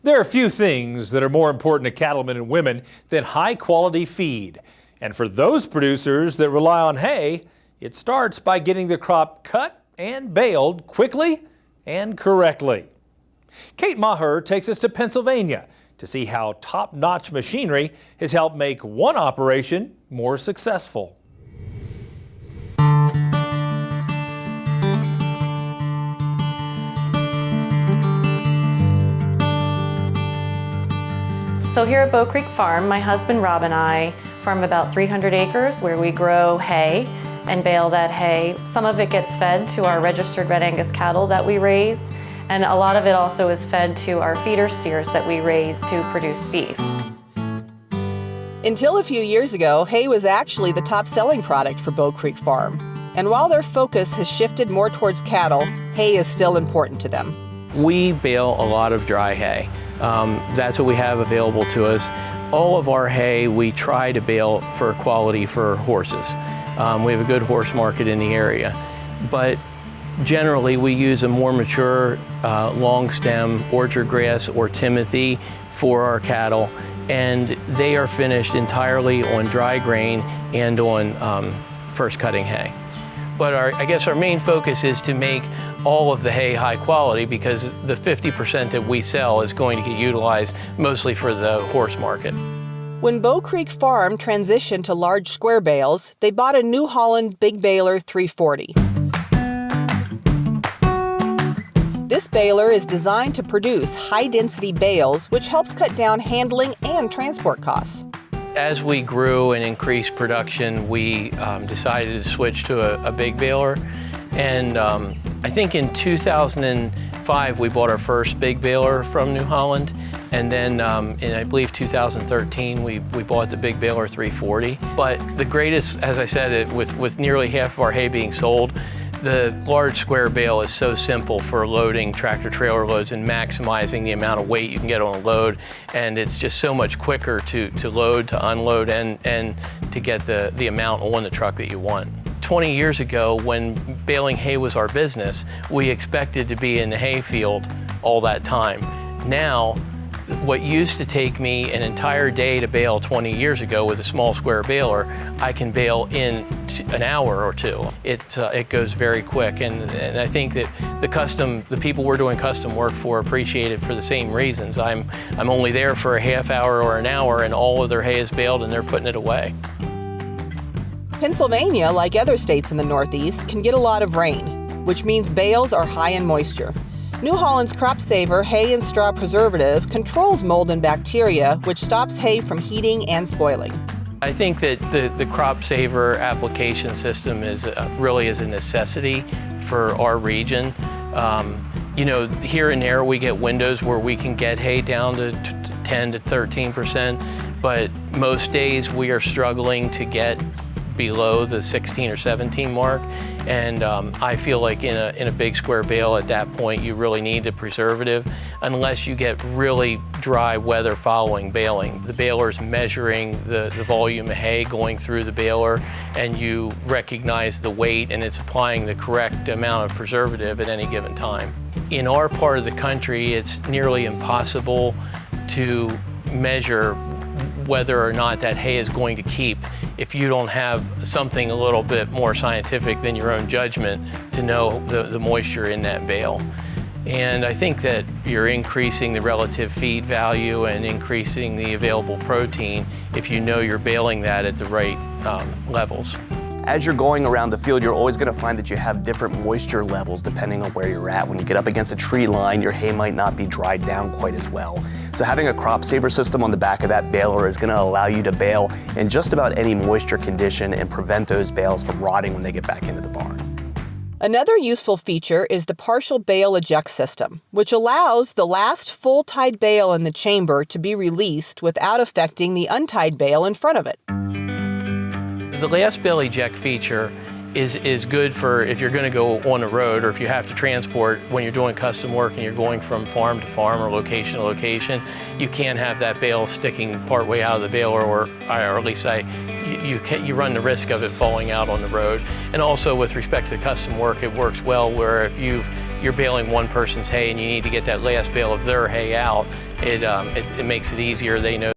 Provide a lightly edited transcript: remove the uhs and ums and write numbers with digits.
There are few things that are more important to cattlemen and women than high-quality feed. And for those producers that rely on hay, it starts by getting the crop cut and baled quickly and correctly. Kate Maher takes us to Pennsylvania to see how top-notch machinery has helped make one operation more successful. So here at Bow Creek Farm, my husband Rob and I farm about 300 acres where we grow hay and bale that hay. Some of it gets fed to our registered red Angus cattle that we raise, and a lot of it also is fed to our feeder steers that we raise to produce beef. Until a few years ago, hay was actually the top selling product for Bow Creek Farm. And while their focus has shifted more towards cattle, hay is still important to them. We bale a lot of dry hay. That's what we have available to us. All of our hay we try to bale for quality for horses. We have a good horse market in the area. But generally we use a more mature long stem orchard grass or timothy for our cattle, and they are finished entirely on dry grain and on first cutting hay. But I guess our main focus is to make all of the hay high quality, because the 50% that we sell is going to get utilized mostly for the horse market. When Bow Creek Farm transitioned to large square bales, they bought a New Holland Big Baler 340. This baler is designed to produce high-density bales, which helps cut down handling and transport costs. As we grew and increased production, we decided to switch to a big baler. And I think in 2005, we bought our first big baler from New Holland. And then in, I believe, 2013, we bought the Big Baler 340. But the greatest, as I said, with nearly half of our hay being sold, the large square bale is so simple for loading tractor trailer loads and maximizing the amount of weight you can get on a load. And it's just so much quicker to load, to unload, and to get the amount on the truck that you want. 20 years ago, when baling hay was our business, we expected to be in the hay field all that time. Now, what used to take me an entire day to bale 20 years ago with a small square baler, I can bale in an hour or two. It goes very quick, and I think that the people we're doing custom work for appreciate it for the same reasons. I'm only there for a half hour or an hour, and all of their hay is baled and they're putting it away. Pennsylvania, like other states in the Northeast, can get a lot of rain, which means bales are high in moisture. New Holland's Crop Saver Hay and Straw Preservative controls mold and bacteria, which stops hay from heating and spoiling. I think that the Crop Saver application system really is a necessity for our region. You know, here and there we get windows where we can get hay down to 10 to 13%, but most days we are struggling to get below the 16 or 17 mark. And I feel like in a big square bale at that point, you really need a preservative unless you get really dry weather following baling. The baler is measuring the volume of hay going through the baler, and you recognize the weight, and it's applying the correct amount of preservative at any given time. In our part of the country, it's nearly impossible to measure whether or not that hay is going to keep if you don't have something a little bit more scientific than your own judgment to know the moisture in that bale. And I think that you're increasing the relative feed value and increasing the available protein if you know you're baling that at the right levels. As you're going around the field, you're always going to find that you have different moisture levels depending on where you're at. When you get up against a tree line, your hay might not be dried down quite as well. So having a Crop Saver system on the back of that baler is going to allow you to bale in just about any moisture condition and prevent those bales from rotting when they get back into the barn. Another useful feature is the partial bale eject system, which allows the last full-tied bale in the chamber to be released without affecting the untied bale in front of it. The last bale eject feature is good for if you're going to go on the road, or if you have to transport when you're doing custom work and you're going from farm to farm or location to location. You can't have that bale sticking partway out of the baler, or at least you run the risk of it falling out on the road. And also with respect to the custom work, it works well where if you're baling one person's hay and you need to get that last bale of their hay out, it makes it easier. They know